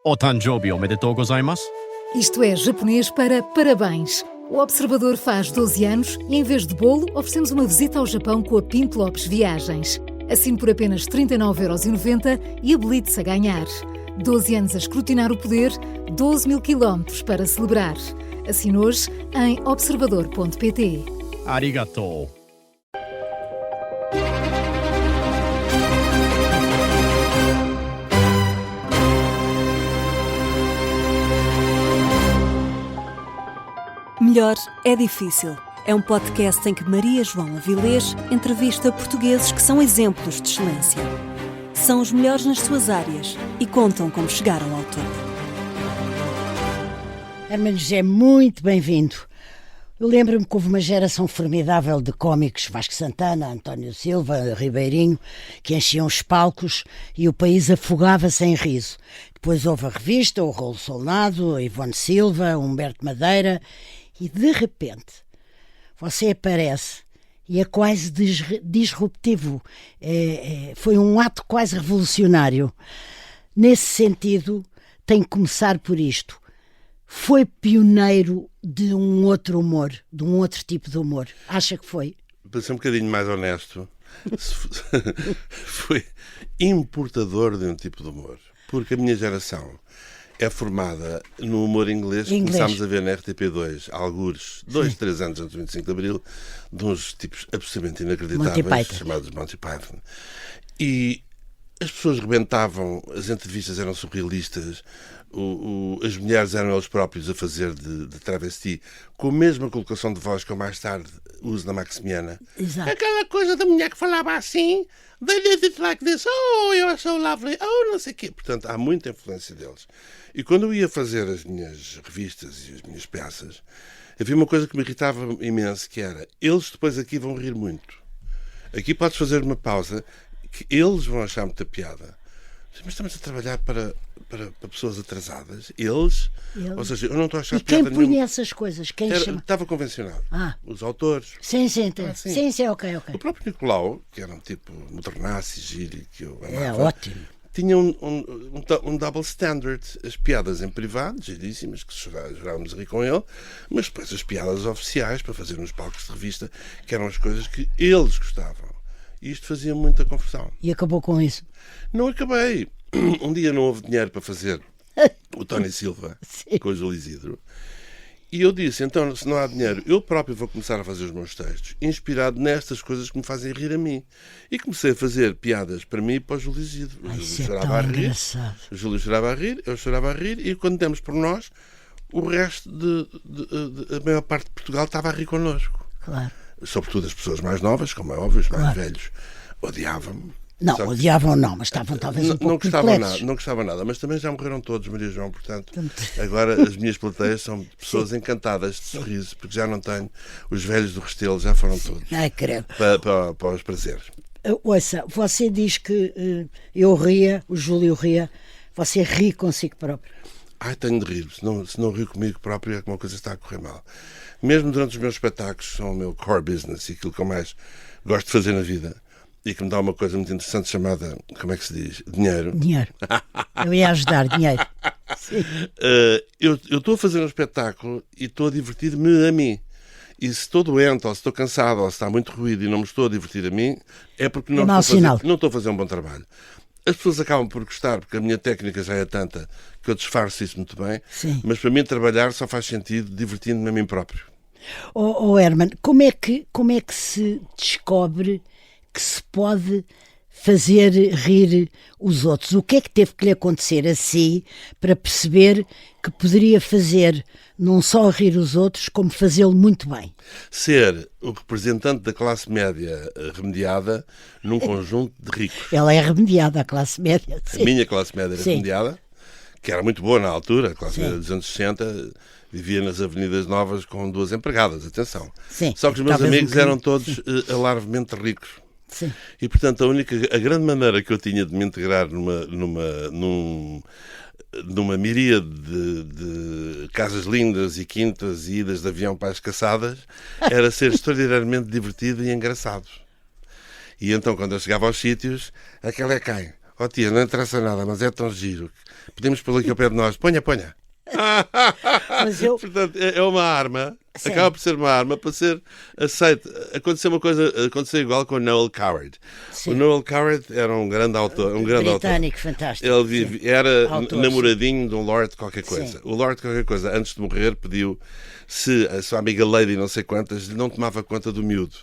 O Tanjobi omedetou gozaimasu. Isto é japonês para parabéns. O Observador faz 12 anos e, em vez de bolo, oferecemos uma visita ao Japão com a Pinto Lopes Viagens. Assine por apenas 39,90€ e habilite-se a ganhar. 12 anos a escrutinar o poder, 12 mil quilómetros para celebrar. Assine hoje em observador.pt. Arigatou. Melhor é difícil. É um podcast em que Maria João Avilés entrevista portugueses que são exemplos de excelência. São os melhores nas suas áreas e contam como chegaram ao topo. Hermano José, muito bem-vindo. Eu lembro-me que houve uma geração formidável de cómicos, Vasco Santana, António Silva, Ribeirinho, que enchiam os palcos e o país afogava-se em riso. Depois houve a revista, o Rolo Solnado, Ivone Silva, Humberto Madeira e, de repente, você aparece e é quase disruptivo. Foi um ato quase revolucionário. Nesse sentido, tem que começar por isto. Foi pioneiro de um outro humor, de um outro tipo de humor. Acha que foi? Para ser um bocadinho mais honesto, foi importador de um tipo de humor. Porque a minha geração é formada no humor inglês. Começámos a ver na RTP2, algures, 3 anos antes do 25 de Abril, de uns tipos absolutamente inacreditáveis, chamados Monty Python. E as pessoas rebentavam, as entrevistas eram surrealistas, as mulheres eram eles próprios a fazer de travesti, com a mesma colocação de voz que eu mais tarde uso na Maximiana. Exato. Aquela coisa da mulher que falava assim, they did it like this, oh, you're so lovely, oh, não sei o quê. Portanto, há muita influência deles. E quando eu ia fazer as minhas revistas e as minhas peças, havia uma coisa que me irritava imenso, que era, eles depois aqui vão rir muito. Aqui podes fazer uma pausa, que eles vão achar muita piada. Mas estamos a trabalhar para pessoas atrasadas. Eles. Ou seja, eu não estou a achar piada nenhuma. E quem punha essas coisas? Quem chama? Estava convencionado. Os autores. Sim, ok. O próprio Nicolau, que era um tipo modernaço, gírio, que eu amava. É ótimo. Tinha um double standard. As piadas em privado, giríssimas, que jurávamos a rir com ele, mas depois as piadas oficiais, para fazer nos palcos de revista, que eram as coisas que eles gostavam. E isto fazia muita confusão. E acabou com isso? Não acabei. Um dia não houve dinheiro para fazer o Tony Silva com o Júlio Isidro. E eu disse, então, se não há dinheiro, eu próprio vou começar a fazer os meus textos, inspirado nestas coisas que me fazem rir a mim. E comecei a fazer piadas para mim e para o Júlio Isidro. O Júlio chorava a rir, engraçado. o Júlio chorava a rir, eu chorava a rir, e quando demos por nós, o resto a maior parte de Portugal estava a rir connosco. Claro. Sobretudo as pessoas mais novas, como é óbvio, os mais velhos, odiavam-me. Não, odiavam não, mas estavam talvez um pouco perplexos. Não gostavam nada, mas também já morreram todos, Maria João, portanto, agora as minhas plateias são pessoas encantadas de sorriso, porque já não tenho, os velhos do Restelo já foram todos credo. Para os prazeres. Ouça, você diz que eu ria, o Júlio ria, você ri consigo próprio. Tenho de rir, se não rio comigo próprio é que uma coisa está a correr mal. Mesmo durante os meus espetáculos, são o meu core business e aquilo que eu mais gosto de fazer na vida e que me dá uma coisa muito interessante chamada, como é que se diz? Dinheiro. Dinheiro. Eu ia ajudar, dinheiro. Sim. Eu estou a fazer um espetáculo e estou a divertir-me a mim. E se estou doente, ou se estou cansado, ou se está muito ruído e não me estou a divertir a mim, é porque não estou a fazer um bom trabalho. As pessoas acabam por gostar, porque a minha técnica já é tanta que eu disfarço isso muito bem. Sim. Mas para mim trabalhar só faz sentido divertindo-me a mim próprio. Herman, como é que se descobre que se pode fazer rir os outros? O que é que teve que lhe acontecer a si para perceber que poderia fazer não só rir os outros, como fazê-lo muito bem? Ser o representante da classe média remediada num conjunto de ricos. Ela é remediada, a classe média. Sim. A minha classe média era remediada, que era muito boa na altura, a classe média dos anos 60, vivia nas Avenidas Novas com 2 empregadas, atenção. Sim. Só que os meus amigos eram todos alarvemente ricos. Sim. E, portanto, a grande maneira que eu tinha de me integrar numa miríade de casas lindas e quintas e idas de avião para as caçadas era ser extraordinariamente divertido e engraçado. E então, quando eu chegava aos sítios, aquela é quem? ó tia, não interessa nada, mas é tão giro. Podemos pô-lo aqui ao pé de nós. Ponha. Mas eu... Portanto, é uma arma, Sim. acaba por ser uma arma para ser aceita. Aconteceu igual com o Noel Coward. Sim. O Noel Coward era um grande autor. Britânico, fantástico. Ele era Autor, namoradinho de um Lord qualquer coisa. Sim. O Lord qualquer coisa, antes de morrer, pediu se a sua amiga Lady, não sei quantas, não tomava conta do miúdo.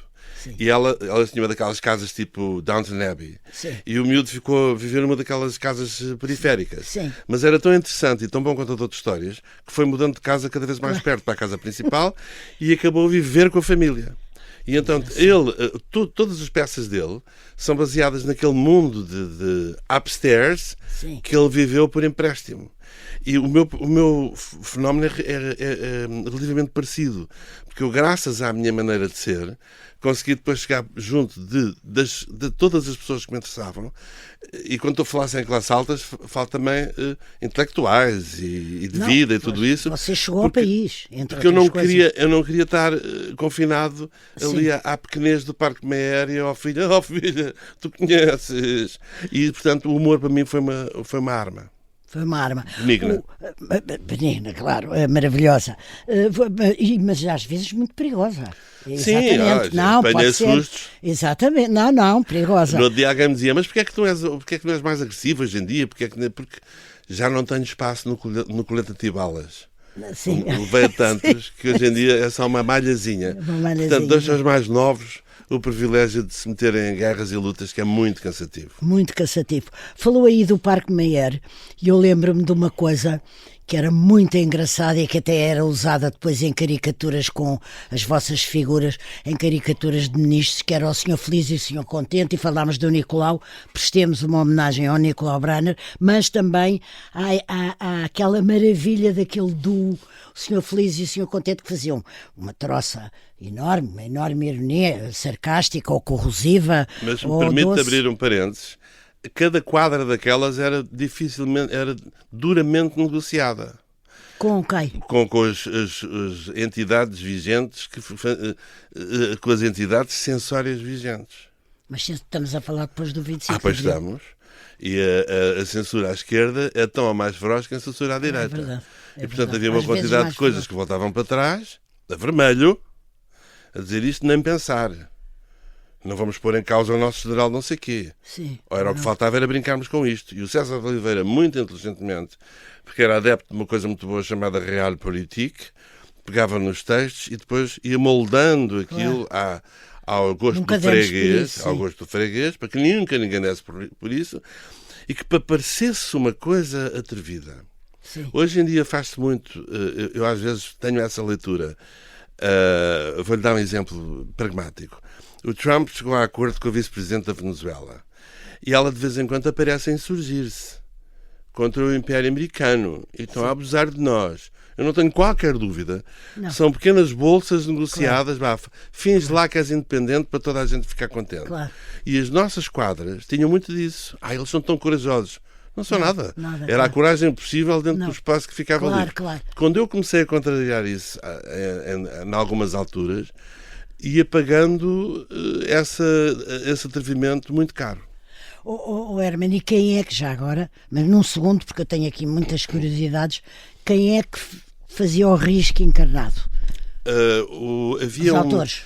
Sim. E ela tinha uma daquelas casas tipo Downton Abbey. Sim. E o miúdo ficou a viver numa daquelas casas periféricas. Sim. Mas era tão interessante e tão bom contador de histórias que foi mudando de casa cada vez mais perto para a casa principal e acabou a viver com a família. E então todas as peças dele são baseadas naquele mundo de upstairs Sim. que ele viveu por empréstimo. E o meu fenómeno é relativamente parecido, porque eu, graças à minha maneira de ser, consegui depois chegar junto de todas as pessoas que me interessavam. E quando estou a falar em classes altas, falo também intelectuais e de vida e tudo isso. Você chegou ao país, entre porque eu não outras coisas. queria estar confinado ali à pequenez do Parque Meyer e filha, tu conheces. E, portanto, o humor para mim foi uma arma. Foi uma arma. Benigna. Benigna, claro, maravilhosa. Mas às vezes muito perigosa. Sim, exatamente. Não, apanha pode ser. sustos. Exatamente. Não, perigosa. No outro dia alguém me dizia, mas porquê é que não és mais agressivo hoje em dia? Porque já não tenho espaço no colete antibalas. Sim. Levei a tantos que hoje em dia é só uma malhazinha. Portanto, deixa os mais novos o privilégio de se meterem em guerras e lutas, que é muito cansativo. Muito cansativo. Falou aí do Parque Meyer e eu lembro-me de uma coisa que era muito engraçada e que até era usada depois em caricaturas com as vossas figuras, em caricaturas de ministros, que era o Senhor Feliz e o Senhor Contente, e falámos do Nicolau, prestemos uma homenagem ao Nicolau Branner, mas também há aquela maravilha daquele duo, o Senhor Feliz e o Senhor Contente, que faziam uma troça enorme, uma enorme ironia sarcástica ou corrosiva. Mas me ou permite doce. abrir um parênteses. Cada quadra daquelas era duramente negociada. Com quem? Com as entidades vigentes, com as entidades censórias vigentes. Mas estamos a falar depois do 25 Pois de abril. estamos. E a censura à esquerda é tão ou mais feroz que a censura à direita. verdade, E portanto verdade. havia uma Às vezes quantidade mais de coisas feroz. que voltavam para trás, a vermelho, a dizer isto nem pensar. Não vamos pôr em causa o nosso general não sei quê. Sim. Ou era o que faltava era brincarmos com isto. E o César de Oliveira, muito inteligentemente, porque era adepto de uma coisa muito boa chamada Realpolitik, pegava nos textos e depois ia moldando aquilo ao gosto Nunca do demos por freguês, isso, ao sim. gosto do freguês, para que nunca ninguém desse por isso, e que para parecesse uma coisa atrevida. Sim. Hoje em dia faz-se muito, eu às vezes tenho essa leitura. Vou-lhe dar um exemplo pragmático. O Trump chegou a acordo com a vice-presidente da Venezuela e ela de vez em quando aparece a insurgir-se contra o Império Americano e estão a abusar de nós. Eu não tenho qualquer dúvida. Não. São pequenas bolsas negociadas. Finge lá que és independente para toda a gente ficar contente. Claro. E as nossas quadras tinham muito disso. Eles são tão corajosos. Não são nada. Era claro. a coragem possível dentro Não. do espaço que ficava Claro, livre. claro. Quando eu comecei a contrariar isso em algumas alturas, ia pagando esse atrevimento muito caro. Herman, e quem é que já agora, mas num segundo, porque eu tenho aqui muitas curiosidades, quem é que fazia o risco encarnado? Havia Os autores.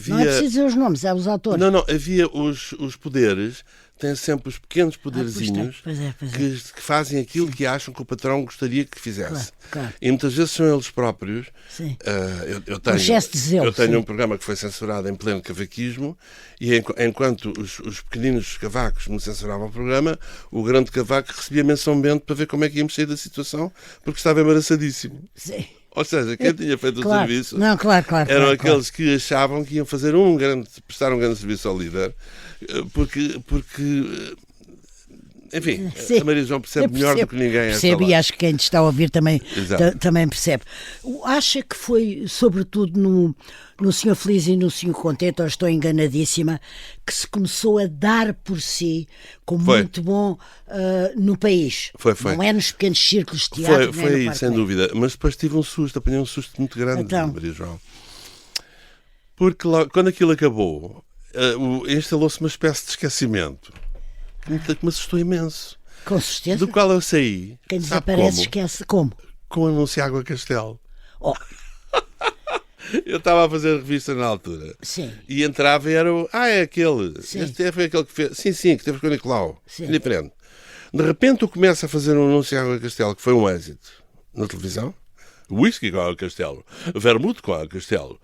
Não é preciso dizer os nomes, é os autores. Não, havia os poderes, têm sempre os pequenos poderzinhos pois é. que fazem aquilo que acham que o patrão gostaria que fizesse. Claro. E muitas vezes são eles próprios. Sim. Eu tenho, gesto de zelo, eu tenho sim. um programa que foi censurado em pleno cavaquismo e enquanto os pequeninos cavacos me censuravam o programa, o grande cavaco recebia mensalmente para ver como é que íamos sair da situação, porque estava embaraçadíssimo. Sim. Ou seja, quem tinha feito Claro. o serviço Não, claro, eram aqueles que achavam que iam fazer prestar um grande serviço ao líder, porque enfim, Sim. a Maria João percebe melhor do que ninguém. Percebe, e acho que quem te está a ouvir também, Exato. também percebe. Acha que foi, sobretudo, no Senhor Feliz e no Senhor Contente, ou estou enganadíssima, que se começou a dar por si como Foi. muito bom no país? Foi. Não é nos pequenos círculos de teatro, Foi nem no aí, Parque sem Meyer. dúvida. Mas depois tive um susto, apanhei um susto muito grande, Então. Maria João. Porque logo, quando aquilo acabou, instalou-se uma espécie de esquecimento. que me assustou imenso. Com certeza. Do qual eu saí. Quem sabe desaparece como? esquece como. Com o anúncio Água Castelo. Oh, Eu estava a fazer revista na altura. sim. E entrava e era o... é aquele. Sim. Este foi aquele que fez... Sim, que teve com o Nicolau. Sim. Diferente. De repente eu começo a fazer um anúncio Água Castelo, que foi um êxito. Na televisão. Whisky com Água Castelo. Vermute com Água Castelo.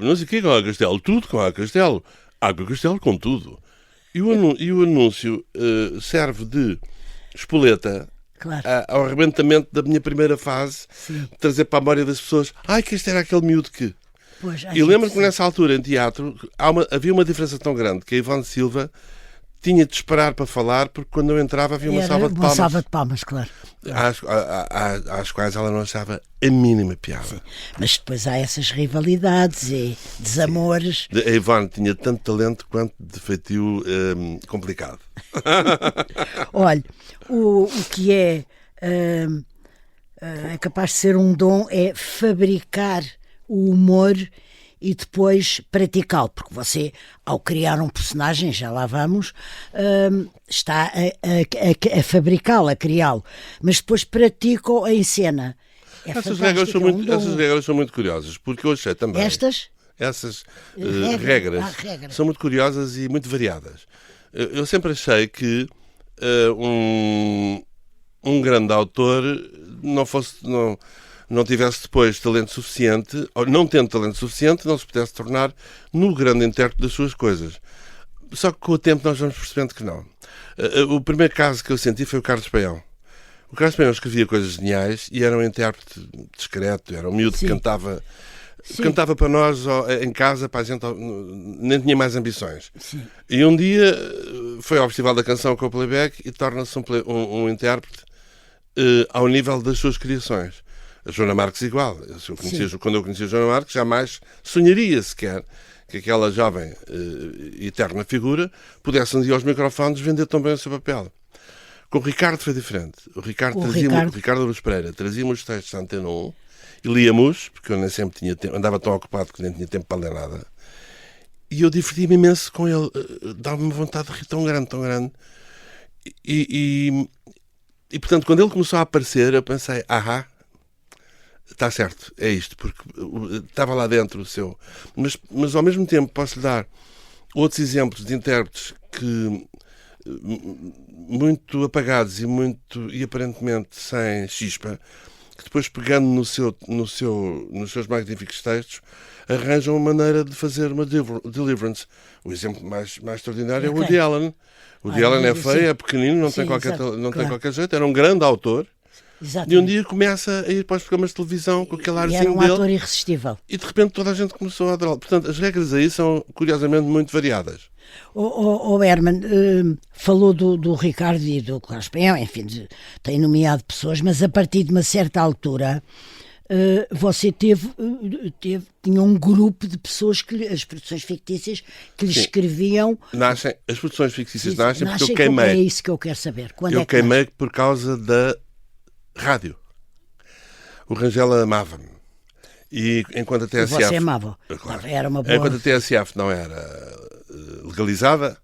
Não sei o que com Água Castelo. Tudo com Água Castelo. Água Castelo com tudo. E o anúncio serve de espoleta Claro. ao arrebentamento da minha primeira fase, trazer para a memória das pessoas, que este era aquele miúdo que... Pois, E lembro-me que nessa altura, em teatro, havia uma diferença tão grande que a Ivone Silva tinha de esperar para falar, porque quando eu entrava havia uma salva de palmas. Uma salva de palmas, claro. Às quais ela não achava a mínima piada. Sim. Mas depois há essas rivalidades e desamores. A Ivone tinha tanto talento quanto de feitio complicado. Olha, o que é capaz de ser um dom é fabricar o humor e depois praticá-lo, porque você, ao criar um personagem, já lá vamos, está a fabricá-lo, a criá-lo, mas depois pratica-o em cena. Essas regras são muito curiosas, porque eu achei também... Essas regras são muito curiosas e muito variadas. Eu sempre achei que um grande autor não tivesse depois talento suficiente, ou não tendo talento suficiente, não se pudesse tornar no grande intérprete das suas coisas. Só que com o tempo nós vamos percebendo que não. O primeiro caso que eu senti foi o Carlos Paião. O Carlos Paião escrevia coisas geniais e era um intérprete discreto, era um miúdo que cantava... Sim. Cantava para nós em casa, para a gente nem tinha mais ambições. Sim. E um dia foi ao Festival da Canção com o playback e torna-se um intérprete ao nível das suas criações. A Joana Marques igual. Quando eu conheci a Joana Marques, jamais sonharia sequer que aquela jovem eterna figura pudesse um dia aos microfones vender tão bem o seu papel. Com o Ricardo foi diferente. O Ricardo Aruz Pereira trazia-me os textos da Antena 1 e líamos, porque eu nem sempre tinha tempo, andava tão ocupado que nem tinha tempo para ler nada. E eu divertia-me imenso com ele. Dava-me vontade de rir tão grande. E portanto, quando ele começou a aparecer, eu pensei, está certo, é isto, porque estava lá dentro o seu... Mas ao mesmo tempo posso-lhe dar outros exemplos de intérpretes que muito apagados e aparentemente sem chispa, que depois, pegando nos seus magníficos textos, arranjam uma maneira de fazer uma deliverance. O exemplo mais extraordinário é o Woody Allen. O Woody Allen é feio, é pequenino, não tem qualquer jeito, era um grande autor. Exatamente. E um dia começa a ir para os programas de televisão com aquele arzinho dele. E era um ator irresistível. E de repente toda a gente começou a adorá-lo. Portanto, as regras aí são, curiosamente, muito variadas. Herman, falou do Ricardo e do Carlos Paião, enfim, tem nomeado pessoas, mas a partir de uma certa altura você tinha um grupo de pessoas que as produções fictícias que lhe escreviam. As produções fictícias nascem porque eu queimei. É isso que eu quero saber. Eu queimei por causa da rádio. O Rangel amava-me. E enquanto a TSF... Você amava. Claro, era uma boa... Enquanto a TSF não era legalizada,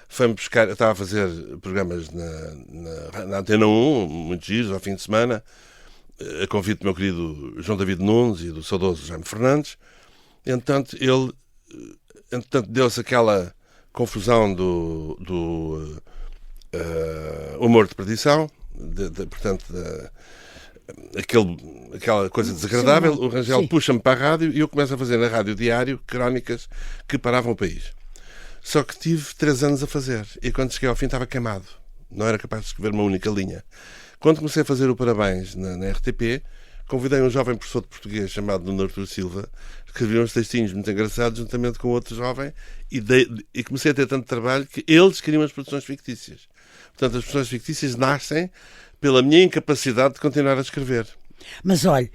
foi-me buscar... Eu estava a fazer programas na Antena 1, muitos giros, ao fim de semana, a convite do meu querido João David Nunes e do saudoso Jaime Fernandes. Entretanto, deu-se aquela confusão do humor de perdição, portanto, aquela coisa desagradável. O Rangel puxa-me para a rádio e eu começo a fazer na Rádio Diário crónicas que paravam o país. Só que tive 3 anos a fazer e quando cheguei ao fim estava queimado. Não era capaz de escrever uma única linha. Quando comecei a fazer o Parabéns na RTP, convidei um jovem professor de português chamado Nuno Artur Silva, escrevia uns textinhos muito engraçados juntamente com outro jovem e comecei a ter tanto trabalho que eles queriam as produções fictícias. Portanto, as produções fictícias nascem pela minha incapacidade de continuar a escrever. Mas olha,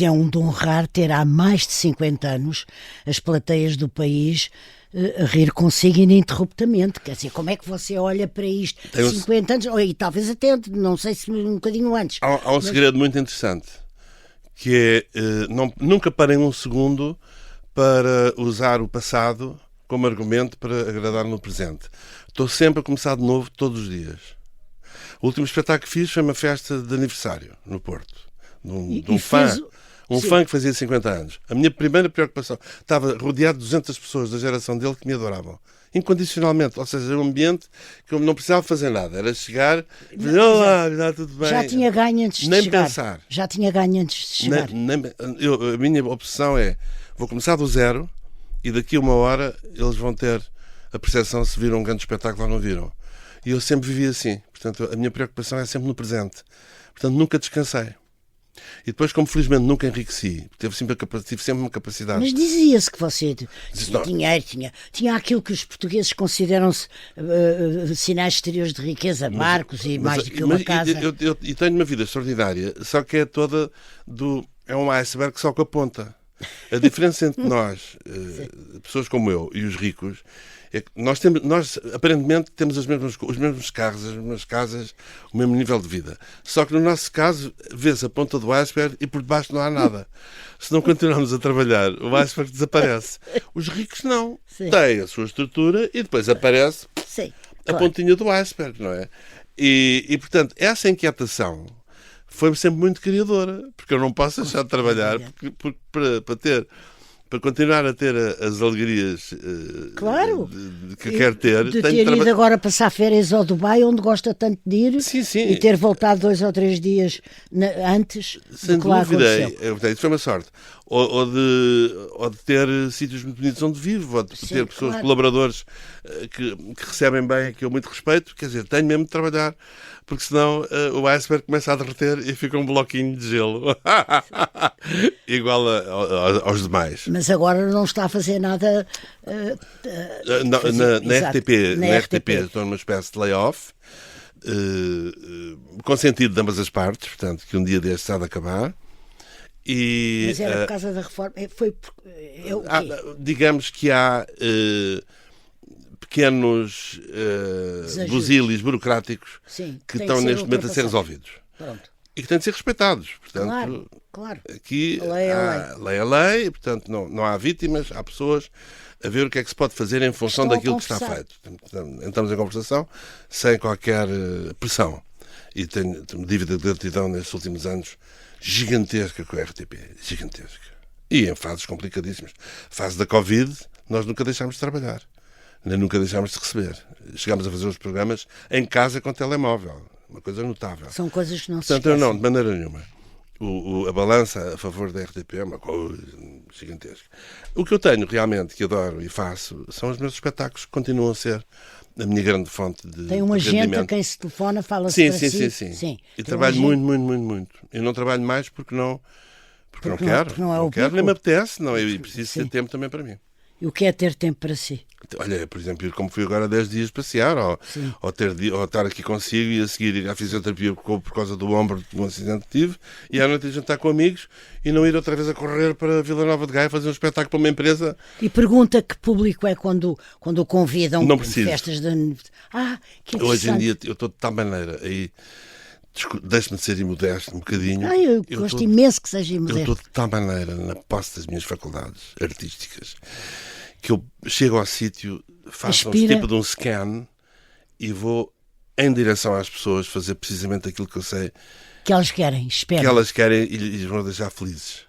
é um dom raro ter há mais de 50 anos as plateias do país a rir consigo ininterruptamente. Quer dizer, como é que você olha para isto? 50 anos, e talvez até, não sei se um bocadinho antes. Há um segredo muito interessante, que é nunca parem um segundo para usar o passado como argumento para agradar no presente. Estou sempre a começar de novo todos os dias. O último espetáculo que fiz foi uma festa de aniversário no Porto, de um fã. Um fã que fazia 50 anos. A minha primeira preocupação, estava rodeado de 200 pessoas da geração dele que me adoravam. Incondicionalmente. Ou seja, era um ambiente que eu não precisava fazer nada. Era chegar e dizer, olá, está tudo bem. Já tinha ganho antes de nem chegar. Pensar. Já tinha ganho antes de chegar. A minha obsessão é, vou começar do zero e daqui a uma hora eles vão ter a percepção se viram um grande espetáculo ou não viram. E eu sempre vivi assim. Portanto, a minha preocupação é sempre no presente. Portanto, nunca descansei. E depois, como felizmente nunca enriqueci, tive sempre uma capacidade. Mas dizia-se que você tinha dinheiro, tinha aquilo que os portugueses consideram-se sinais exteriores de riqueza, barcos e mais do que uma casa. E tenho uma vida extraordinária, só que é toda é um iceberg só com a ponta. A diferença entre nós, pessoas como eu, e os ricos, é que nós aparentemente temos os mesmos carros, as mesmas casas, o mesmo nível de vida. Só que no nosso caso, vê-se a ponta do iceberg e por debaixo não há nada. Se não continuarmos a trabalhar, o iceberg desaparece. Os ricos não. Sim. Têm a sua estrutura e depois aparece a pontinha do iceberg, não é? E portanto, essa inquietação foi sempre muito criadora, porque eu não posso deixar de trabalhar para continuar a ter as alegrias que quero ter. De ter ido agora passar férias ao Dubai, onde gosta tanto de ir, sim. E ter voltado 2 ou 3 dias antes. Sem dúvida, isso foi uma sorte. Ou de ter sítios muito bonitos onde vivo, ou de ter pessoas, colaboradores que recebem bem, que eu muito respeito. Quer dizer, tenho mesmo de trabalhar, porque senão o iceberg começa a derreter e fica um bloquinho de gelo. Igual aos demais. Mas agora não está a fazer nada. Na RTP estou numa espécie de layoff, consentido de ambas as partes, portanto, que um dia deste há de acabar. Mas era por causa da reforma? Digamos que há pequenos busílios burocráticos que estão neste momento a ser resolvidos. Pronto. E que têm de ser respeitados. Portanto, claro. Aqui A lei é lei, portanto não há vítimas, há pessoas a ver o que é que se pode fazer em função daquilo que está feito. Entramos em conversação sem qualquer pressão. E tenho dívida de gratidão nestes últimos anos gigantesca com a RTP. Gigantesca. E em fases complicadíssimas. Fase da Covid, nós nunca deixámos de trabalhar. Nem nunca deixámos de receber. Chegámos a fazer os programas em casa com telemóvel. Uma coisa notável. São coisas que não se Portanto, esquecem. eu não, de maneira nenhuma. A balança a favor da RTP é uma coisa gigantesca. O que eu tenho realmente, que adoro e faço, são os meus espetáculos que continuam a ser a minha grande fonte de Tem um agente a quem se telefona, fala-se para si. Sim. E trabalho muito. Eu não trabalho mais porque não quero. Não quero, nem me apetece. Não, eu preciso ter tempo também para mim. E o que é ter tempo para si? Olha, por exemplo, como fui agora 10 dias passear, ou estar aqui consigo e a seguir ir à fisioterapia por causa do ombro de um acidente que tive, e à noite jantar com amigos e não ir outra vez a correr para Vila Nova de Gaia fazer um espetáculo para uma empresa. E pergunta que público é quando o convidam não para preciso. Festas de... que interessante. Hoje em dia eu estou de tal maneira aí, deixe-me de ser imodesto um bocadinho. Eu gosto imenso que seja Eu imodesto. estou de tal maneira na posse das minhas faculdades artísticas que eu chego ao sítio, faço um tipo de um scan e vou em direção às pessoas fazer precisamente aquilo que eu sei que elas querem, esperam. Que elas querem e lhes vão deixar felizes.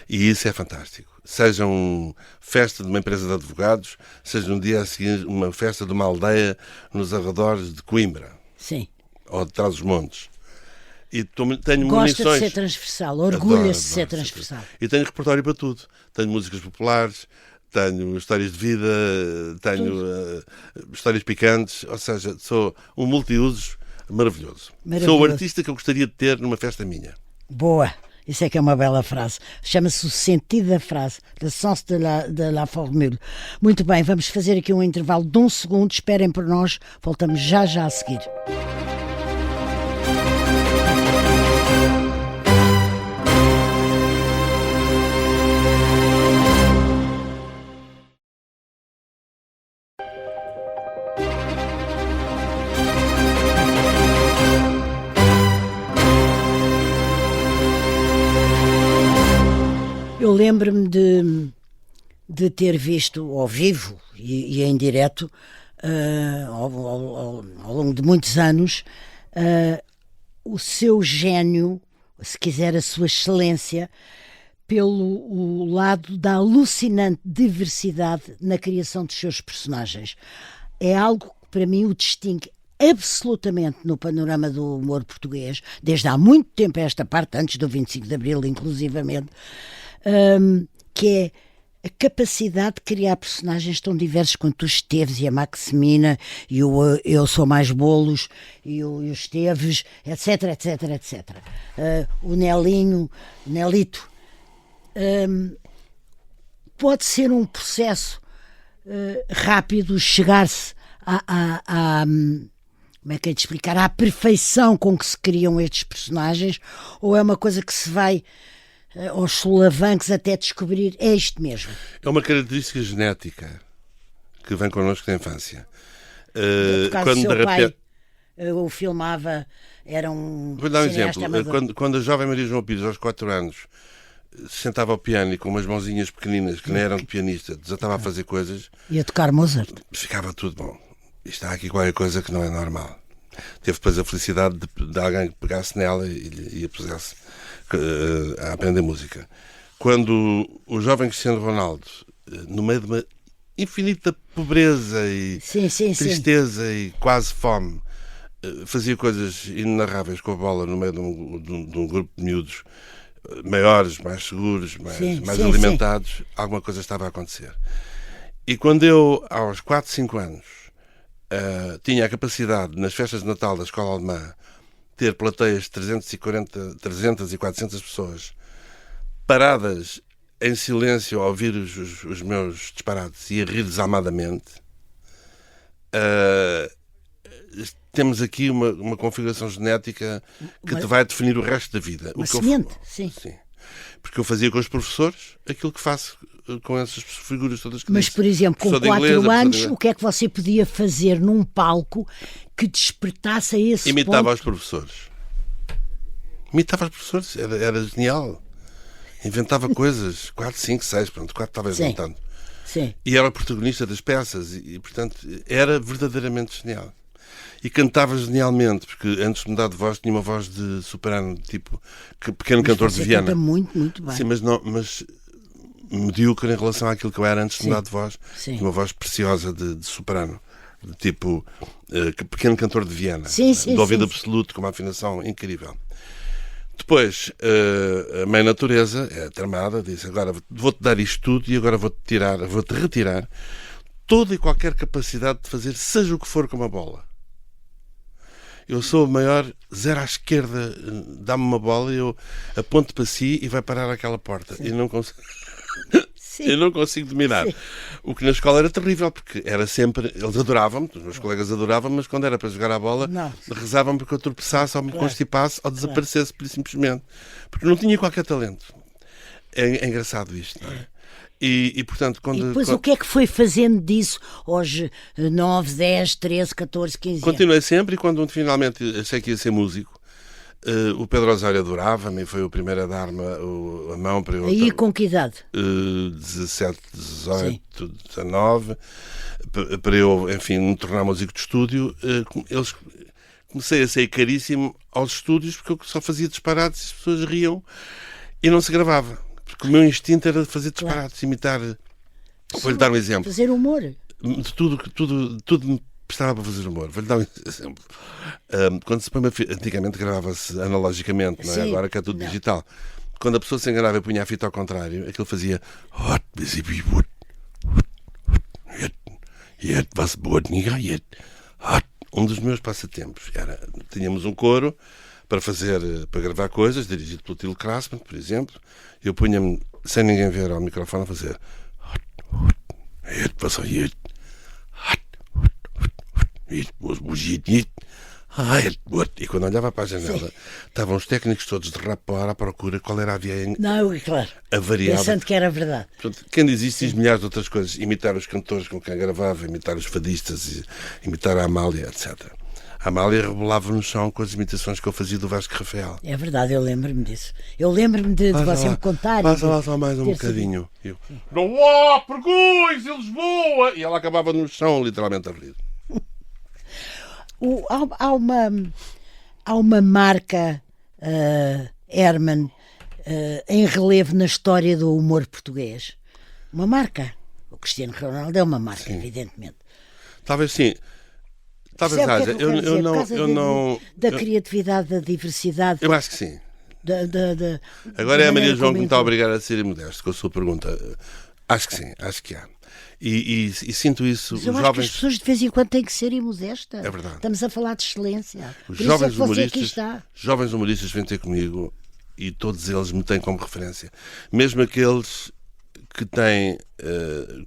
E isso é fantástico. Seja uma festa de uma empresa de advogados, seja um dia a seguir uma festa de uma aldeia nos arredores de Coimbra. Sim. Ou de Trás-os-Montes. E tenho Gosta munições. de ser transversal, orgulha-se de ser transversal. E tenho repertório para tudo. Tenho músicas populares, tenho histórias de vida, tenho histórias picantes, ou seja, sou um multiusos maravilhoso. Sou o artista que eu gostaria de ter numa festa minha. Boa! Isso é que é uma bela frase. Chama-se o sentido da frase, le sens de la formule. Muito bem, vamos fazer aqui um intervalo de 1 segundo. Esperem por nós, voltamos já a seguir. Eu lembro-me de de ter visto ao vivo e em direto, ao longo de muitos anos, o seu gênio, se quiser a sua excelência, pelo lado da alucinante diversidade na criação dos seus personagens. É algo que para mim o distingue absolutamente no panorama do humor português, desde há muito tempo a esta parte, antes do 25 de Abril inclusivamente, que é a capacidade de criar personagens tão diversos quanto o Esteves e a Maximina e o Eu Sou Mais Bolos e o Esteves, etc, etc, etc. O Nelito. Pode ser um processo rápido chegar-se como é que é de explicar, à perfeição com que se criam estes personagens, ou é uma coisa que se vai aos solavancos até descobrir é isto mesmo? É uma característica genética que vem connosco da infância. Quando o seu pai o filmava, era um Vou dar um cineasta exemplo. Quando a jovem Maria João Pires, aos 4 anos, se sentava ao piano e com umas mãozinhas pequeninas, que não eram de pianista, desatava a fazer coisas... E a tocar Mozart. Ficava tudo bom. Isto há aqui qualquer coisa que não é normal. Teve depois a felicidade de alguém que pegasse nela e a pusesse a aprender música. Quando o jovem Cristiano Ronaldo, no meio de uma infinita pobreza e tristeza e quase fome, fazia coisas inenarráveis com a bola no meio de um grupo de miúdos maiores, mais seguros, mais alimentados, alguma coisa estava a acontecer. E quando eu, aos 4, 5 anos, tinha a capacidade, nas festas de Natal da escola alemã, ter plateias de 300 e 400 pessoas paradas em silêncio a ouvir os meus disparates e a rir desalmadamente, temos aqui uma configuração genética que te vai definir o resto da vida. Uma semente, sim. Porque eu fazia com os professores aquilo que faço com essas figuras todas que Mas, disse. por exemplo, com 4 inglês, anos, o que é que você podia fazer num palco que despertasse a esse Imitava ponto? os professores. Imitava os professores. Era genial. Inventava coisas. 4, 5, 6, pronto. 4 talvez não tanto. Sim. E era o protagonista das peças. E, portanto, era verdadeiramente genial. E cantava genialmente, porque antes de mudar de voz tinha uma voz de soprano, tipo pequeno cantor de Viena. Canta muito, muito bem. Sim, mas medíocre em relação àquilo que eu era antes de mudar de voz. Sim. Tinha uma voz preciosa de soprano, de tipo pequeno cantor de Viena, de ouvido absoluto, com uma afinação incrível. Depois, a mãe natureza, tramada, disse: agora vou-te dar isto tudo e agora vou-te retirar toda e qualquer capacidade de fazer seja o que for com uma bola. Eu sou o maior, 0 à esquerda, dá-me uma bola e eu aponto para si e vai parar aquela porta. E não consigo... Eu não consigo dominar. Sim. O que na escola era terrível, porque era sempre... Eles adoravam-me, os meus colegas adoravam-me, mas quando era para jogar a bola, rezavam-me porque eu tropeçasse, ou me constipasse, ou desaparecesse, por simplesmente. Porque não tinha qualquer talento. É engraçado isto, não é? E portanto, o que é que foi fazendo disso aos 9, 10, 13, 14, 15 anos? Continuei sempre, e quando finalmente achei que ia ser músico, o Pedro Osório adorava-me e foi o primeiro a dar-me a mão para eu... Aí com que idade? 17, 18, 19, para eu, enfim, me tornar músico de estúdio. Comecei a ser caríssimo aos estúdios, porque eu só fazia disparates e as pessoas riam e não se gravava. Porque o meu instinto era fazer disparates, imitar. Vou-lhe dar um exemplo. Fazer humor. De tudo me prestava para fazer humor. Vou-lhe dar um exemplo. Quando se põe antigamente gravava-se analogicamente, não é? Agora que é tudo digital. Quando a pessoa se enganava e punha a fita ao contrário, aquilo fazia. Um dos meus passatempos era. Tínhamos um coro para gravar coisas, dirigido pelo Tilo Krasman, por exemplo. Eu punha-me, sem ninguém ver, ao microfone a fazer. E quando olhava para a janela, estavam os técnicos todos de rapar à procura qual era a via a variável. Pensando que era verdade. Portanto, quem diz isto diz milhares de outras coisas. Imitar os cantores com quem gravava, imitar os fadistas, imitar a Amália, etc. A Amália rebolava no chão com as imitações que eu fazia do Vasco Rafael. É verdade, eu lembro-me disso. Eu lembro-me de você me contar. Passa lá só mais um bocadinho. Eu, não há pergões em Lisboa! E ela acabava no chão, literalmente a rir. Há uma marca, Herman, em relevo na história do humor português. Uma marca. O Cristiano Ronaldo é uma marca, sim, evidentemente. Talvez sim. Talvez haja. Eu não. Da criatividade, da diversidade. Eu acho que sim. Agora é a Maria João que me está a obrigar a ser modesto com a sua pergunta. Acho que sim, acho que há. E sinto isso. Mas eu acho que as pessoas de vez em quando têm que ser imodestas. É verdade. Estamos a falar de excelência. Os jovens humoristas vêm ter comigo e todos eles me têm como referência. Mesmo aqueles que têm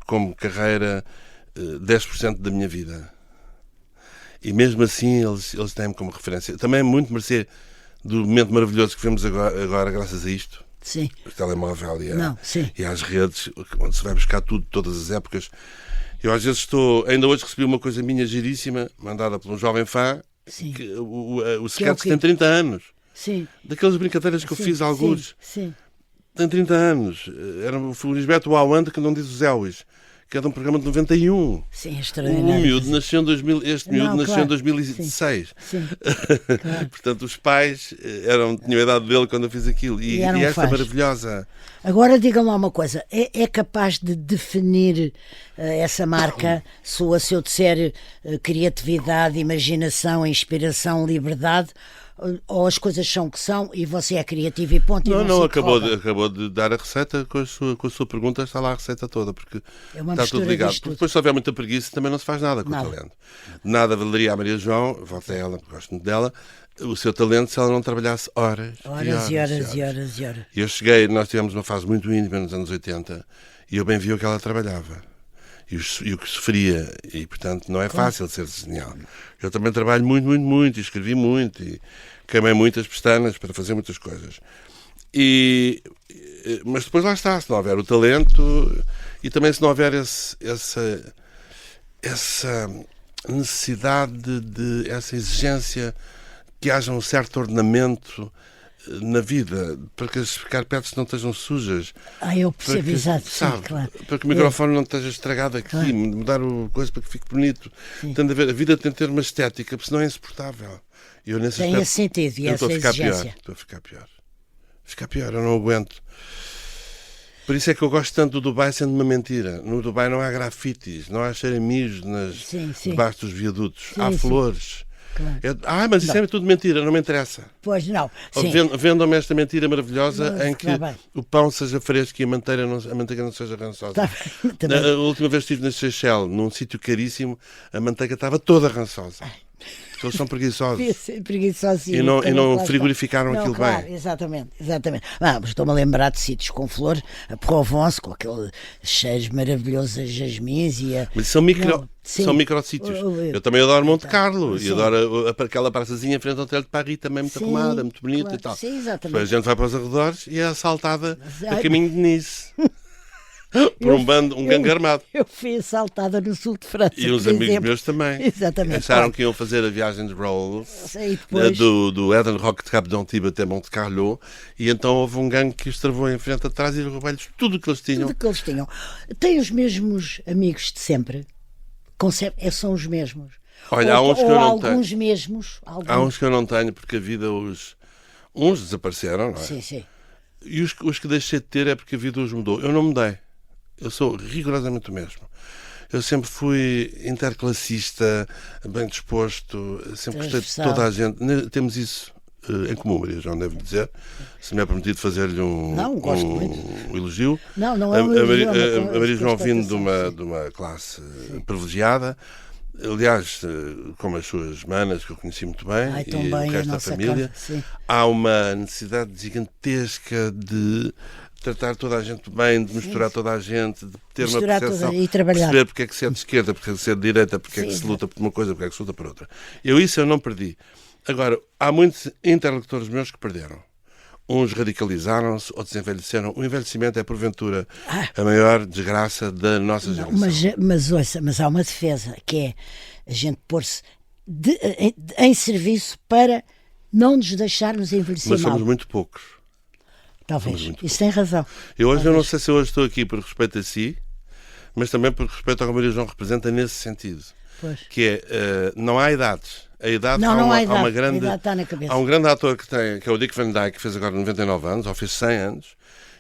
como carreira 10% da minha vida. E mesmo assim eles têm-me como referência. Também é muito mercê do momento maravilhoso que vemos agora graças a isto. Sim. O telemóvel sim, e às redes, onde se vai buscar tudo, todas as épocas. Eu às vezes ainda hoje recebi uma coisa minha giríssima, mandada por um jovem fã, que, o sketch tem 30 anos. Sim. Daquelas brincadeiras que eu fiz a algures. Sim. Tem 30 anos. Era o Felisberto Wawanda que não diz os Elwis, que é de um programa de 91. Sim, é extraordinário. O miúdo nasceu em 2000, este miúdo nasceu em 2006. Sim. Claro. Portanto, os pais tinham a idade dele quando eu fiz aquilo. E esta fãs. Maravilhosa. Agora digam lá uma coisa, é capaz de definir essa marca, se eu disser criatividade, imaginação, inspiração, liberdade, ou as coisas são o que são e você é criativo e ponto? Não, acabou de dar a receita com a sua pergunta, está lá a receita toda, porque está tudo ligado. Porque depois, se houver muita preguiça, também não se faz nada com o talento. Nada valeria a Maria João, volta a ela, porque gosto muito dela, o seu talento se ela não trabalhasse horas e horas. E eu cheguei, nós tivemos uma fase muito íntima nos anos 80 e eu bem vi o que ela trabalhava. E o que sofria, e portanto não é fácil ser genial. Eu também trabalho muito, e escrevi muito, e queimei muitas pestanas para fazer muitas coisas. Mas depois lá está, se não houver o talento, e também se não houver essa necessidade, essa exigência que haja um certo ordenamento na vida, para que as carpetes não estejam sujas. Eu percebo, exato, sabe, sim, claro. Para que o microfone não esteja estragado aqui, claro. Mudar a coisa para que fique bonito. A vida tem que ter uma estética, porque senão é insuportável. Tem esse sentido e essa exigência. Estou a ficar pior, eu não aguento. Por isso é que eu gosto tanto do Dubai sendo uma mentira. No Dubai não há grafites, não há xeramijos debaixo dos viadutos, há flores. Claro. Mas isso é tudo mentira, não me interessa. Pois não. Vendam-me esta mentira maravilhosa em que o pão seja fresco e a manteiga não seja rançosa. A última vez que estive na Seychelles, num sítio caríssimo, a manteiga estava toda rançosa. Porque eles são preguiçosos. E não frigorificaram aquilo bem. Exatamente. Mas estou-me a lembrar de sítios com flores, a Provence, com aqueles cheiros maravilhosos, as jasmins e a... Mas são micro-sítios. Eu também adoro Monte Carlo e adoro aquela praçazinha em frente ao Hotel de Paris, também muito arrumada, muito bonita e tal. Sim, exatamente. Depois a gente vai para os arredores e é assaltada a caminho de Nice. Por um gangue armado. Eu fui assaltada no sul de França. E uns amigos meus também. Exatamente. Acharam que iam fazer a viagem de Rolls do Eden Rock de Cap d'Antibes até Monte Carlo, e então houve um gangue que os travou em frente atrás e roubou-lhes tudo o que eles tinham. Têm os mesmos amigos de sempre? São os mesmos? Olha, há uns que eu não tenho. Alguns mesmos? Há uns que eu não tenho, porque a vida uns desapareceram, não é? Sim. E os que deixei de ter é porque a vida os mudou. Eu não mudei. Eu sou rigorosamente o mesmo. Eu sempre fui interclassista, bem disposto, sempre gostei de toda a gente. Temos isso em comum, Maria João, devo dizer. Se me é permitido fazer-lhe um elogio. Não é um elogio. A Maria João vindo de uma classe privilegiada, aliás, como as suas manas, que eu conheci muito bem, e o resto da família, há uma necessidade gigantesca de tratar toda a gente bem, de misturar toda a gente, de ter uma percepção, e trabalhar. Perceber porque é que se é de esquerda, porque é que se é de direita, porque é que se luta por uma coisa, porque é que se luta por outra. Isso eu não perdi. Agora, há muitos interlocutores meus que perderam. Uns radicalizaram-se, outros envelheceram. O envelhecimento é, porventura, a maior desgraça da nossa geração. Mas há uma defesa, que é a gente pôr-se em serviço para não nos deixarmos envelhecer Mas mal. somos muito poucos. Talvez. muito Isso tem razão. Eu não sei se hoje estou aqui por respeito a si, mas também por respeito ao que a Maria João representa nesse sentido. Pois. Que é, não há idades. A idade, Não há idade. uma grande, A idade está na cabeça. há um grande ator que é o Dick Van Dyke, que fez agora 99 anos, ou fez 100 anos,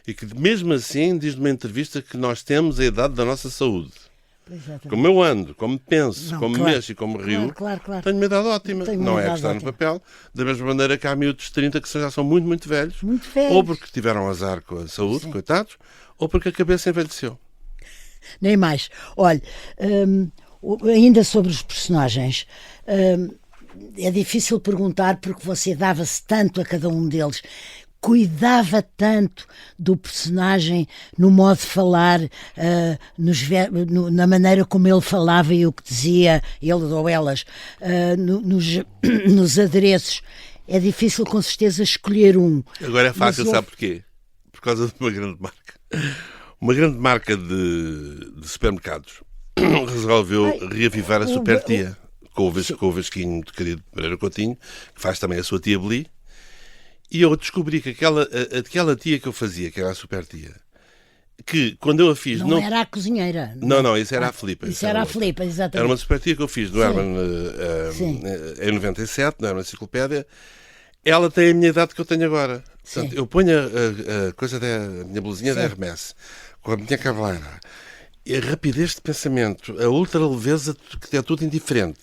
e que mesmo assim diz numa entrevista que nós temos a idade da nossa saúde. Exatamente. Como eu ando, como penso, Não, como claro. mexo e como rio, Claro. tenho uma idade ótima. Tenho uma Não é idade que está no ótima. papel, da mesma maneira que há miúdos de 30 que já são muito, muito velhos. Muito velhos. Ou porque tiveram azar com a saúde, coitados, ou porque a cabeça envelheceu. Nem mais. Olha, ainda sobre os personagens, é difícil perguntar porque você dava-se tanto a cada um deles, cuidava tanto do personagem no modo de falar, na maneira como ele falava e o que dizia, ele ou elas, nos adereços. É difícil, com certeza, escolher um. Agora é fácil, Mas sabe porquê? Por causa de uma grande marca. Uma grande marca de supermercados resolveu reavivar a Supertia com o Vasquinho de querido Pereira Coutinho, que faz também a sua tia Beli. E eu descobri que aquela tia que eu fazia, que era a Supertia, que quando eu a fiz... Não era a cozinheira. Não, isso era a Filipa. Isso era a Filipa, exatamente. Era uma Supertia que eu fiz no Herman Sim. em 97, no Herman Enciclopédia. Ela tem a minha idade que eu tenho agora. Portanto, eu ponho a coisa a minha blusinha da Hermès, com a minha cabeleira, a rapidez de pensamento, a ultra leveza, que é tudo indiferente.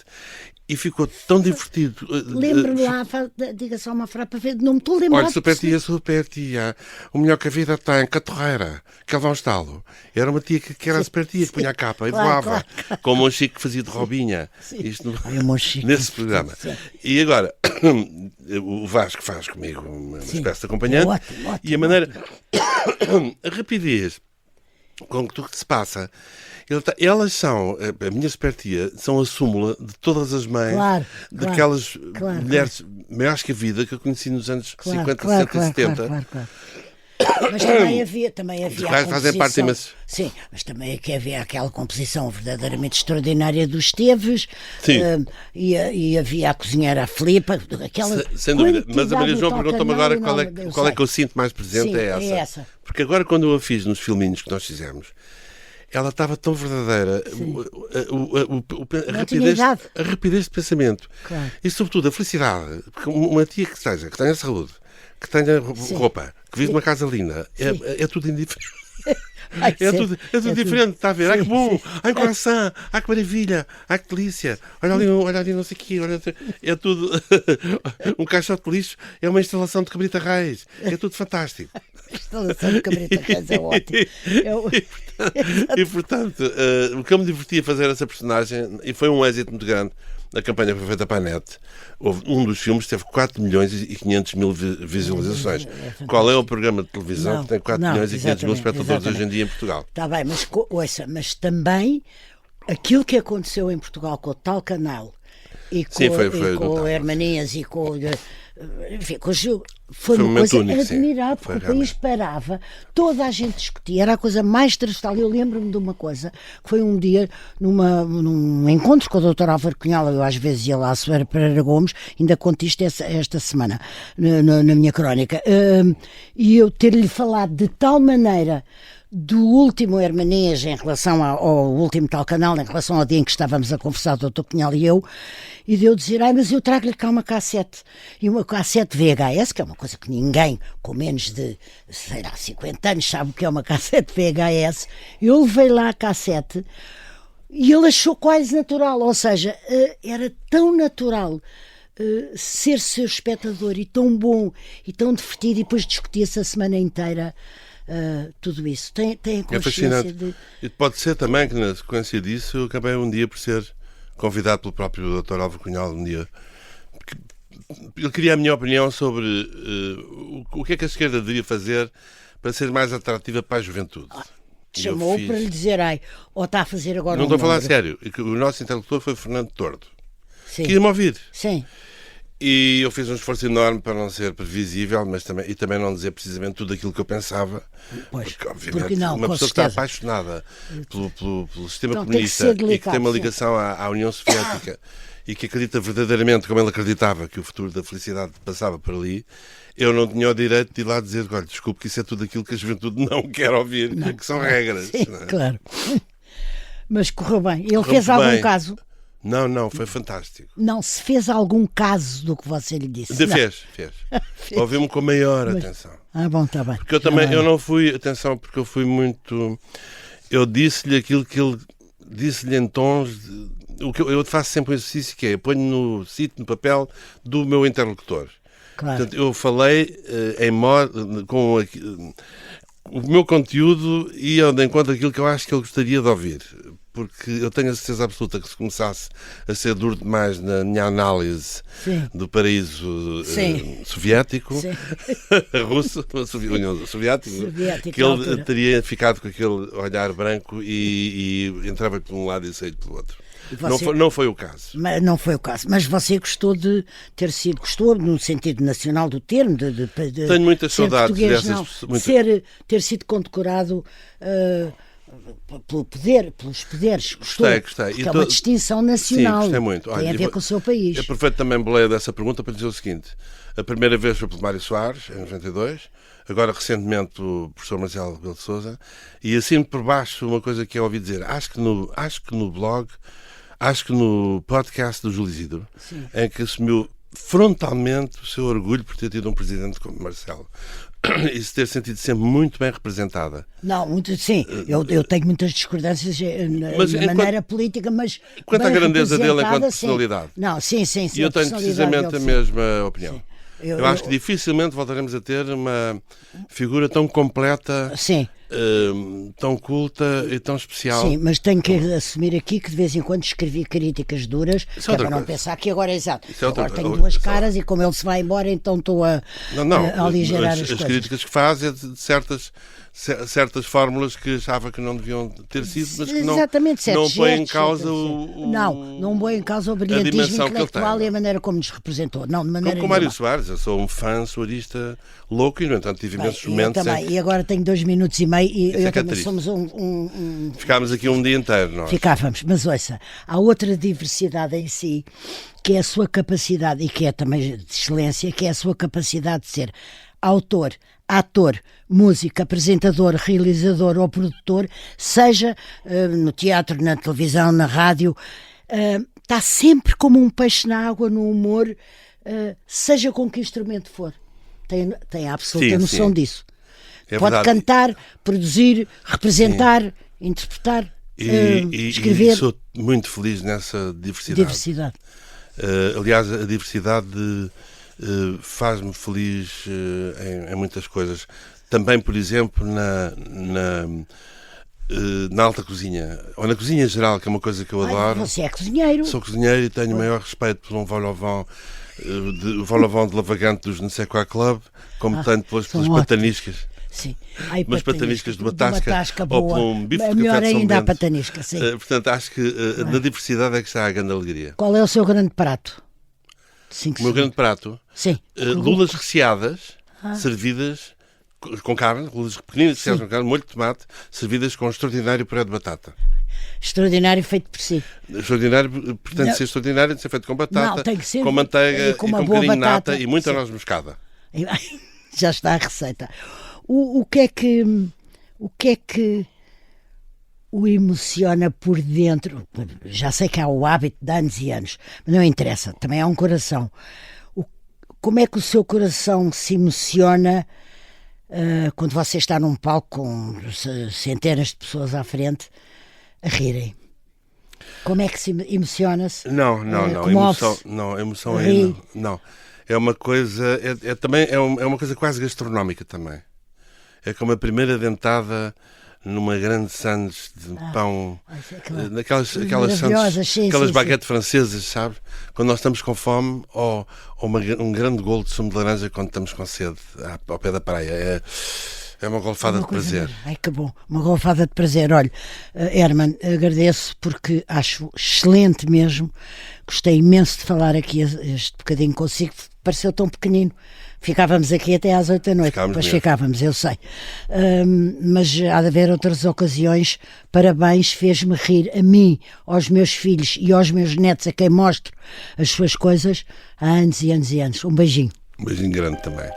E ficou tão divertido. Lembro-me lá, diga só uma frase para ver, não me estou a lembrar. Olha, Supertia, o melhor que a vida tem, Catorreira, que leva um estalo. Era uma tia que era a Supertia, que punha a capa e voava, como o Monchique que fazia de Robinha. Isto o Monchique. nesse programa. E agora, o Vasco faz comigo uma espécie de acompanhante. Ótimo, e a maneira, a rapidez com que tudo se passa. Elas são, a minha Supertia, são a súmula de todas as mães, daquelas mulheres maiores que a vida que eu conheci nos anos 50, 60 e 70. Claro. Mas também havia a composição. Fazem parte, mas... Sim, mas também é que havia aquela composição verdadeiramente extraordinária dos Esteves. Sim. E havia a cozinheira a Filipa. Sem dúvida. Mas a Maria João perguntou-me agora qual é que eu sinto mais presente. Sim, é essa. Porque agora, quando eu a fiz nos filminhos que nós fizemos, ela estava tão verdadeira, a rapidez de pensamento, claro. E sobretudo a felicidade, porque uma tia que tenha saúde, que tenha roupa, que vive numa casa linda, é tudo indiferente. É tudo diferente, está a ver? Ai que bom, ai que coração, ai que maravilha, ai que delícia, olha ali não sei o quê, é tudo. Um caixote de lixo é uma instalação de Cabrita Reis, é tudo fantástico. A instalação de Cabrita Reis é ótimo. E portanto, o que eu me diverti a fazer essa personagem, e foi um êxito muito grande, na campanha feita para a net, um dos filmes teve 4 milhões e 500 mil visualizações. Qual é o programa de televisão que tem 4 milhões e 500 mil espectadores hoje em dia em Portugal? Está bem, mas também aquilo que aconteceu em Portugal com o tal canal e com o Hermanias e com... Enfim, foi uma coisa admirável, porque o país parava, toda a gente discutia, era a coisa mais transversal. Eu lembro-me de uma coisa, que foi um dia num encontro com o Dr. Álvaro Cunhal, eu às vezes ia lá a Soeira Pereira Gomes, ainda conto isto esta semana, na minha crónica, e eu ter-lhe falado de tal maneira do último Hermanias em relação ao último tal canal, em relação ao dia em que estávamos a conversar, o Dr. Cunhal e eu, e de eu dizer, mas eu trago-lhe cá uma cassete, e uma cassete VHS, que é uma coisa que ninguém com menos de, 50 anos sabe o que é uma cassete VHS. Eu levei lá a cassete e ele achou quase natural, ou seja, era tão natural ser seu espectador e tão bom e tão divertido, e depois discutia-se a semana inteira tudo isso. Tem a consciência fascinante. E pode ser também que na sequência disso eu acabei um dia por ser convidado pelo próprio Dr. Álvaro Cunhal um dia. Ele queria a minha opinião sobre o que é que a esquerda deveria fazer para ser mais atrativa para a juventude. Chamou para lhe dizer, ou está a fazer agora não estou a falar a sério. O nosso interlocutor foi Fernando Tordo. Sim. Queria-me ouvir. Sim. E eu fiz um esforço enorme para não ser previsível, mas também não dizer precisamente tudo aquilo que eu pensava. Pois, porque, obviamente, porque não, uma com pessoa que está certeza. apaixonada pelo sistema Então, tem que comunista ser delicado, e que tem uma sim. ligação à União Soviética e que acredita verdadeiramente, como ele acreditava, que o futuro da felicidade passava por ali, eu não tinha o direito de ir lá dizer, olha, desculpe que isso é tudo aquilo que a juventude não quer ouvir, que são regras. Sim, não é? claro. Mas correu bem. Ele Correu fez algum bem. caso? Não, foi fantástico. Não, se fez algum caso do que você lhe disse. Não. Fez. Ouviu-me com maior atenção. Ah, bom, está bem. Porque eu não fui, atenção, porque eu fui muito. Eu disse-lhe aquilo que ele disse-lhe em tons. O que eu faço sempre um exercício que é: eu ponho no papel do meu interlocutor. Claro. Portanto, eu falei em modo. O meu conteúdo ia de encontro àquilo que eu acho que ele gostaria de ouvir. Porque eu tenho a certeza absoluta que se começasse a ser duro demais na minha análise Sim. do paraíso Sim. soviético, Sim. russo, União Soviética, Soviético, que na ele altura. teria ficado com aquele olhar branco e entrava por um lado e saía pelo outro. E você- Não foi o caso. Mas não foi o caso. Mas você gostou de ter sido, gostou no sentido nacional do termo, de Tenho muitas ser saudades português, dessas não, muitas- ter sido condecorado pelos poderes. Gostou? Gostei. Porque é uma distinção nacional. Sim, gostei muito. Tem a ver com o seu país. Eu aproveito também a boleia dessa pergunta para dizer o seguinte. A primeira vez foi pelo Mário Soares, em 92, agora recentemente o professor Marcelo Rebelo de Sousa, e assim por baixo uma coisa que eu ouvi dizer, acho que no blog, acho que no podcast do Júlio Isidro, em que assumiu frontalmente o seu orgulho por ter tido um presidente como Marcelo. E se ter sentido sempre muito bem representada. Não, muito, sim, eu tenho muitas discordâncias na maneira política, mas Quanto à bem grandeza dele representada, enquanto sim. personalidade. Não, sim. E eu tenho precisamente a dele, sim. mesma opinião. Sim. Eu acho que dificilmente voltaremos a ter uma figura tão completa, Sim. tão culta e tão especial. Sim, mas tenho que assumir aqui que de vez em quando escrevi críticas duras, Isso que é é outra para não coisa. pensar que agora é exato. Isso é outra Agora coisa. tenho duas Isso é- caras e como ele se vai embora, então estou a aligerar as as coisas. críticas que faz é de certas fórmulas que achava que não deviam ter sido, mas que não, Exatamente, certos não põe em gestos, causa certos- Não põe em causa o brilhantismo dimensão que ele intelectual tem. e a maneira como nos representou. Não, de maneira Como Mário nenhuma. Soares, eu sou um fã soarista louco e, no entanto, tive Bem, imensos eu momentos também. em E agora tenho 2 minutos e meio e Isso é eu que é também triste. somos ficámos aqui um dia inteiro, nós. Ficávamos, mas ouça, há outra diversidade em si, que é a sua capacidade, e que é também de excelência, que é a sua capacidade de ser autor, ator, músico, apresentador, realizador ou produtor, seja no teatro, na televisão, na rádio, está sempre como um peixe na água, no humor, seja com que instrumento for. Tem a absoluta Sim, noção sim. disso. É Pode verdade. cantar, produzir, representar, interpretar, E escrever. sou muito feliz nessa diversidade. Diversidade. Aliás, a diversidade faz-me feliz em muitas coisas. Também, por exemplo, na alta cozinha, ou na cozinha em geral, que é uma coisa que eu adoro. Você é cozinheiro. Sou cozinheiro e tenho o maior respeito por um vol-au-vent de Lavagante dos Não Sei Qual Club, como tanto pelas são ótimos. pataniscas. Sim. Ai, Umas pataniscas de batasca ou boa. por um bife de Melhor café de São ainda a Bento. patanisca, sim. Portanto, acho que na diversidade é que está a grande alegria. Qual é o seu grande prato? Cinco O meu segundos. grande prato, Sim. lulas recheadas, servidas com carne, lulas pequeninas recheadas com carne, molho de tomate, servidas com um extraordinário puré de batata. Extraordinário feito por si. Extraordinário, pretende Não. ser extraordinário, tem de ser feito com batata, Não, tem que ser com manteiga e com e uma com um boa bocadinho de batata. nata e muita Sim. noz moscada. Já está a receita. O que é que o emociona por dentro? Já sei que há o hábito de anos e anos, mas não interessa, também há um coração. Como é que o seu coração se emociona quando você está num palco com centenas de pessoas à frente a rirem? Como é que se emociona-se? Não, comove-se? emoção Ri. não. É uma coisa, também é uma coisa quase gastronómica também. É como a primeira dentada numa grande sandes de pão, aquelas maravilhosas, sim, aquelas sim, baguetes francesas, sabe? Quando nós estamos com fome, ou um grande golo de sumo de laranja quando estamos com sede ao pé da praia. É uma golfada de prazer. Ai, que bom, uma golfada de prazer. Olha, Herman, agradeço porque acho excelente mesmo. Gostei imenso de falar aqui este bocadinho consigo. Pareceu tão pequenino. Ficávamos aqui até às 8 da noite. Depois ficávamos, eu sei. Mas há de haver outras ocasiões. Parabéns, fez-me rir a mim, aos meus filhos e aos meus netos, a quem mostro as suas coisas há anos e anos e anos. Um beijinho. Um beijinho grande também.